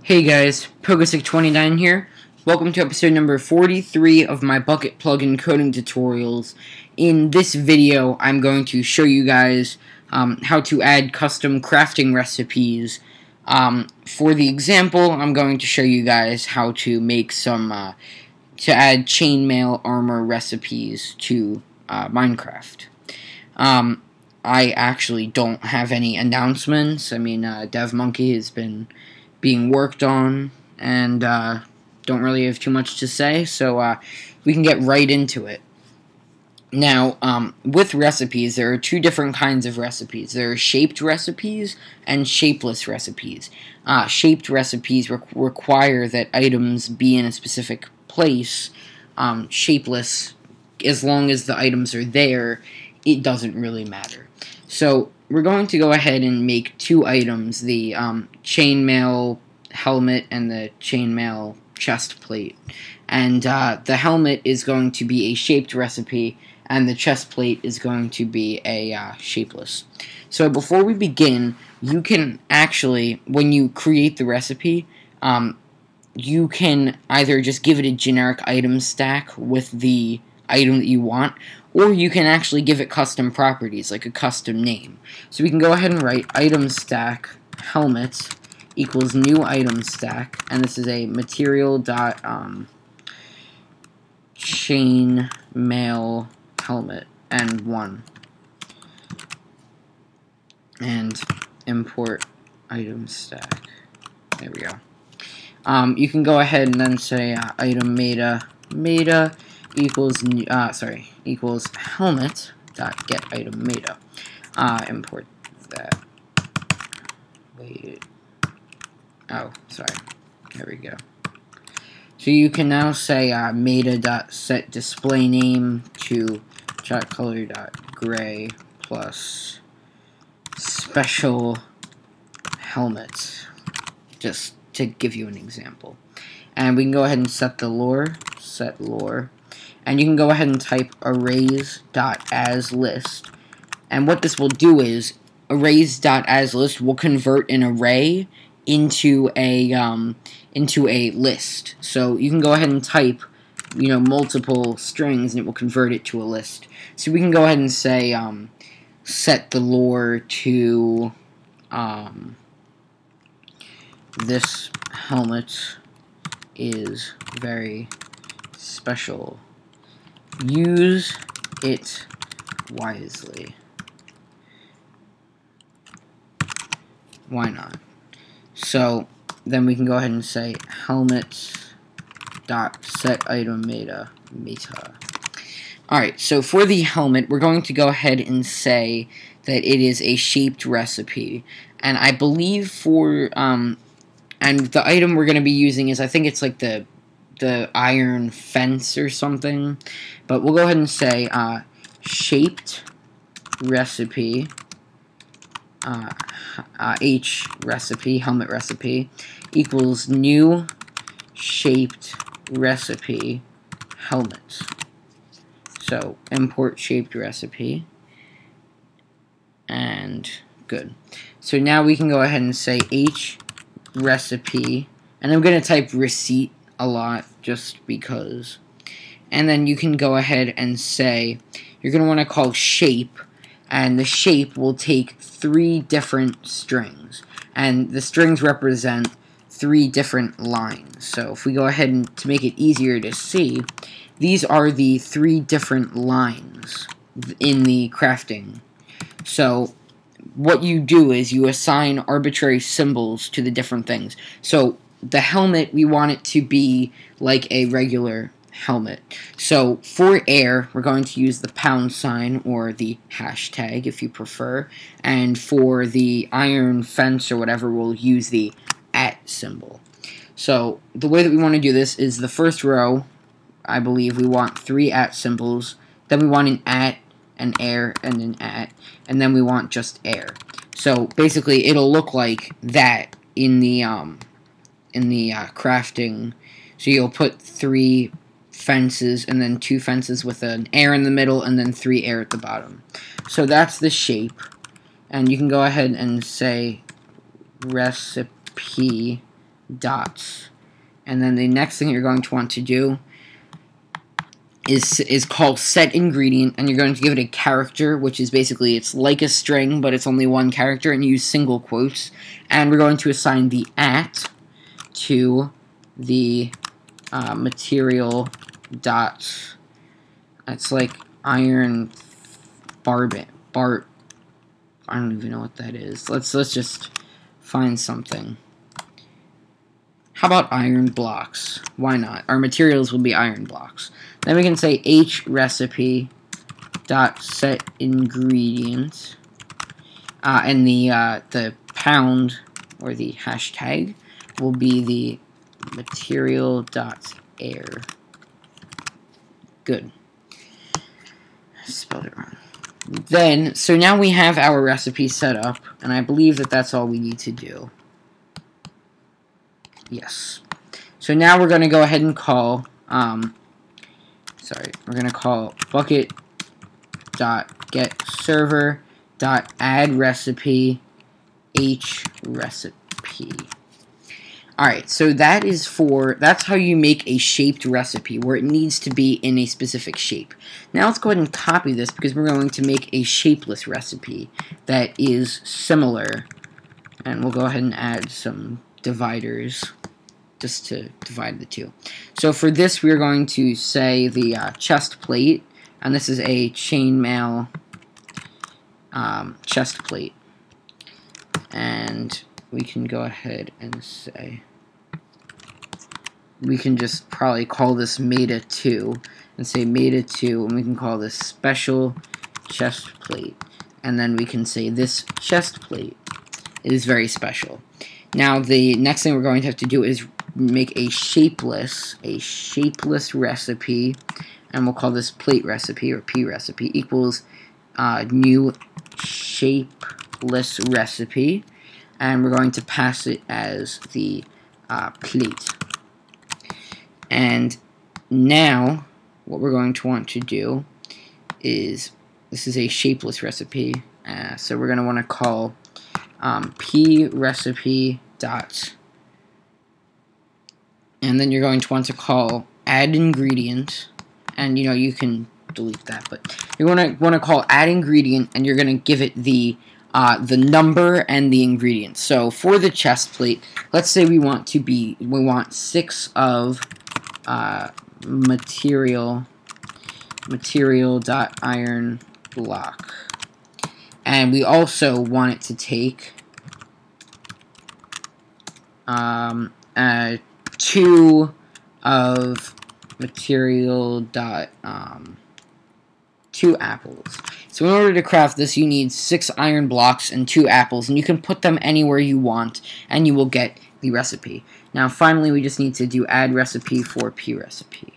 Hey guys, Pogosick29 here. Welcome to episode number 43 of my Bukkit plugin coding tutorials. In this video, I'm going to show you guys how to add custom crafting recipes. For the example, I'm going to show you guys how to make to add chainmail armor recipes to Minecraft. I actually don't have any announcements. DevMonkey has been being worked on, and don't really have too much to say, so we can get right into it. Now, with recipes, there are two different kinds of recipes. There are shaped recipes and shapeless recipes. Shaped recipes require that items be in a specific place. Shapeless, as long as the items are there, it doesn't really matter. So we're going to go ahead and make two items, the chainmail helmet and the chainmail chest plate. And the helmet is going to be a shaped recipe, and the chest plate is going to be a shapeless. So before we begin, you can actually, when you create the recipe, you can either just give it a generic item stack with the item that you want, or you can actually give it custom properties, like a custom name. So we can go ahead and write item stack helmet equals new item stack, and this is a material dot chainmail helmet and 1, and import item stack. There we go. You can go ahead and then say item meta equals equals helmet dot get item meta. Import that. Wait. Oh, sorry. There we go. So you can now say meta dot set display name to chat color dot gray plus special helmet, just to give you an example. And we can go ahead and set the lore, set lore. And you can go ahead and type arrays.asList. And what this will do is arrays.asList will convert an array into a list. So you can go ahead and type, multiple strings, and it will convert it to a list. So we can go ahead and say set the lore to this helmet is very special. Use it wisely. Why not? So then we can go ahead and say helmet dot set item meta. Alright, so for the helmet, we're going to go ahead and say that it is a shaped recipe. And I believe for and the item we're going to be using is, I think it's like the iron fence or something, but we'll go ahead and say shaped recipe H recipe, helmet recipe, equals new shaped recipe helmet. So import shaped recipe, and good. So now we can go ahead and say H recipe, and I'm going to type receipt a lot just because. And then you can go ahead and say you're going to want to call shape, and the shape will take 3 different strings, and the strings represent 3 different lines. So if we go ahead and, to make it easier to see, these are the 3 different lines in the crafting. So what you do is you assign arbitrary symbols to the different things. So the helmet, we want it to be like a regular helmet. So for air, we're going to use the # or the hashtag if you prefer. And for the iron fence or whatever, we'll use the @ symbol. So the way that we want to do this is the first row, I believe we want 3 @ symbols. Then we want an @ an air, and an @ and then we want just air. So basically it'll look like that in the crafting. So you'll put 3 fences, and then 2 fences with an air in the middle, and then 3 air at the bottom. So that's the shape, and you can go ahead and say recipe dots. And then the next thing you're going to want to do is called set ingredient, and you're going to give it a character, which is basically, it's like a string, but it's only one character, and use single quotes. And we're going to assign the @ to the material dots. That's like iron barbit. I don't even know what that is. Let's just find something. How about iron blocks? Why not? Our materials will be iron blocks. Then we can say hrecipe dot set ingredient, and the pound or the hashtag will be the material dot air. Good. I spelled it wrong. Then, so now we have our recipe set up, and I believe that that's all we need to do. Yes. So now we're going to go ahead and call, we're going to call bukkit.getServer.addRecipe hrecipe. Alright, so that's how you make a shaped recipe, where it needs to be in a specific shape. Now let's go ahead and copy this, because we're going to make a shapeless recipe that is similar. And we'll go ahead and add some dividers, just to divide the two. So for this, we're going to say the chest plate, and this is a chainmail chest plate. And we can go ahead and say, we can just probably call this Meta 2, and say Meta 2, and we can call this special chest plate. And then we can say this chest plate is very special. Now the next thing we're going to have to do is make a shapeless recipe, and we'll call this plate recipe, or P recipe, equals new shapeless recipe, and we're going to pass it as the plate. And now what we're going to want to do is, this is a shapeless recipe, so we're going to want to call P recipe dot, and then you're going to want to call add ingredient, and you can delete that, but you're going to want to call add ingredient, and you're going to give it the number and the ingredients. So for the chest plate, let's say we want 6 of material dot iron block, and we also want it to take 2 of material dot 2 apples. So in order to craft this, you need 6 iron blocks and 2 apples, and you can put them anywhere you want, and you will get the recipe. Now finally, we just need to do add recipe for P recipe.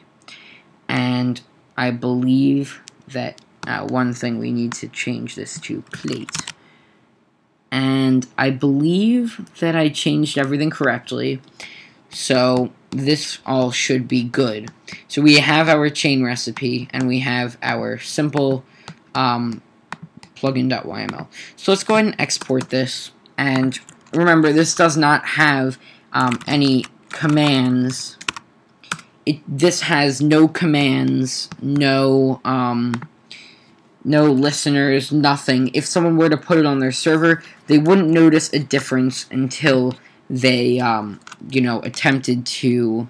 And I believe that one thing, we need to change this to plate. And I believe that I changed everything correctly, so this all should be good. So we have our chain recipe, and we have our simple plugin.yml. So let's go ahead and export this, and remember, this does not have any commands. This has no commands, no listeners, nothing. If someone were to put it on their server, they wouldn't notice a difference until they, attempted to,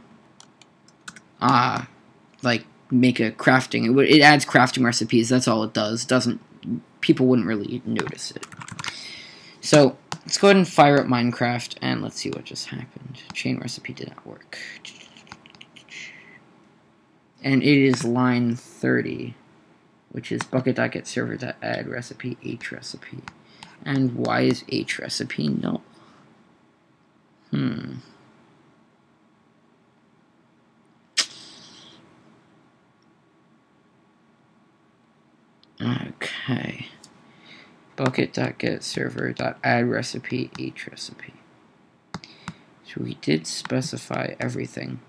make a crafting. It adds crafting recipes. That's all it does. People wouldn't really notice it. So let's go ahead and fire up Minecraft, and let's see what just happened. Chain recipe did not work. And it is line 30, which is bukkit.getServer.addRecipe hrecipe. And why is hrecipe null? Okay. Bukkit.getServer.addRecipe hrecipe. So we did specify everything.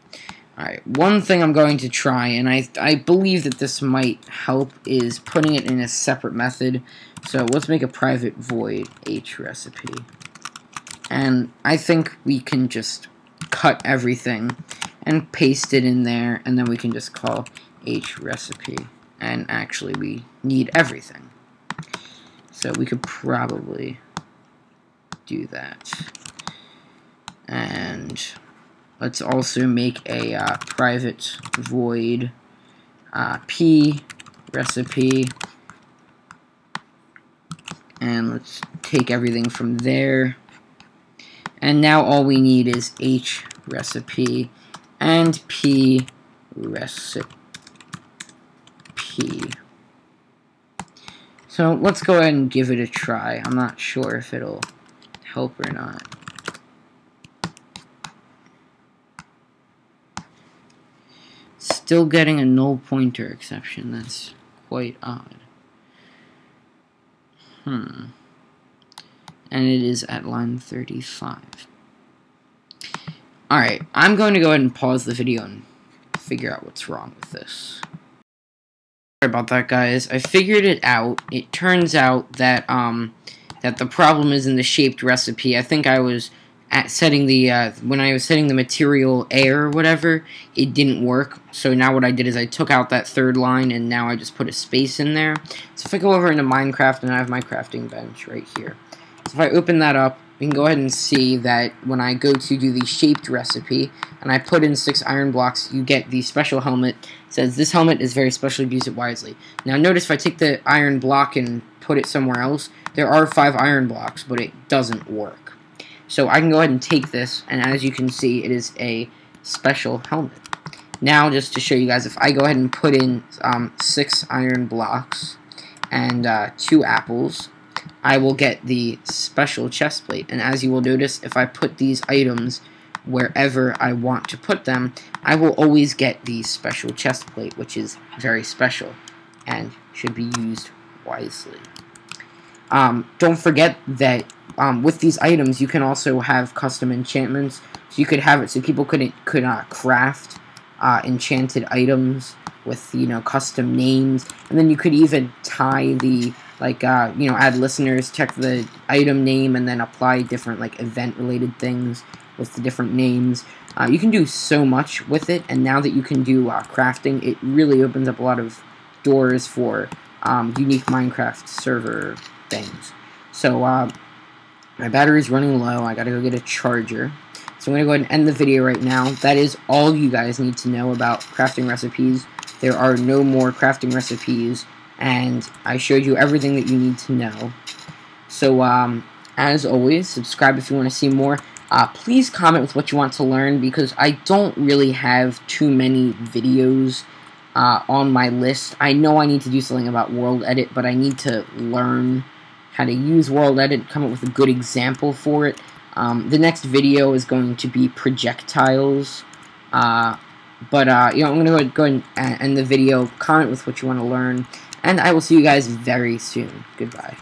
Alright, one thing I'm going to try, and I believe that this might help, is putting it in a separate method. So let's make a private void hrecipe. And I think we can just cut everything and paste it in there, and then we can just call recipe. And actually, we need everything. So we could probably do that. And let's also make a private void p recipe. And let's take everything from there. And now all we need is recipe and p recipe. So let's go ahead and give it a try. I'm not sure if it'll help or not. Still getting a null pointer exception. That's quite odd. And it is at line 35. Alright, I'm going to go ahead and pause the video and figure out what's wrong with this. Sorry about that, guys. I figured it out. It turns out that that the problem is in the shaped recipe. I think I was setting the when I was setting the material air or whatever, it didn't work. So now what I did is I took out that third line and now I just put a space in there. So if I go over into Minecraft, and I have my crafting bench right here. So if I open that up, we can go ahead and see that when I go to do the shaped recipe and I put in 6 iron blocks, you get the special helmet. It says this helmet is very special, use it wisely. Now notice if I take the iron block and put it somewhere else, there are 5 iron blocks, but it doesn't work. So I can go ahead and take this, and as you can see, it is a special helmet. Now, just to show you guys, if I go ahead and put in 6 iron blocks and 2 apples, I will get the special chest plate. And as you will notice, if I put these items wherever I want to put them, I will always get the special chest plate, which is very special and should be used wisely. Don't forget that with these items, you can also have custom enchantments. So you could have it so people could craft enchanted items with, custom names. And then you could even tie the, add listeners, check the item name, and then apply different, event-related things with the different names. You can do so much with it, and now that you can do crafting, it really opens up a lot of doors for unique Minecraft server things. So, my battery's running low. I gotta go get a charger. So I'm gonna go ahead and end the video right now. That is all you guys need to know about crafting recipes. There are no more crafting recipes, and I showed you everything that you need to know. So, as always, subscribe if you want to see more. Please comment with what you want to learn, because I don't really have too many videos on my list. I know I need to do something about World Edit, but I need to learn how to use World Edit, come up with a good example for it. The next video is going to be projectiles. I'm going to go ahead and end the video. Comment with what you want to learn, and I will see you guys very soon. Goodbye.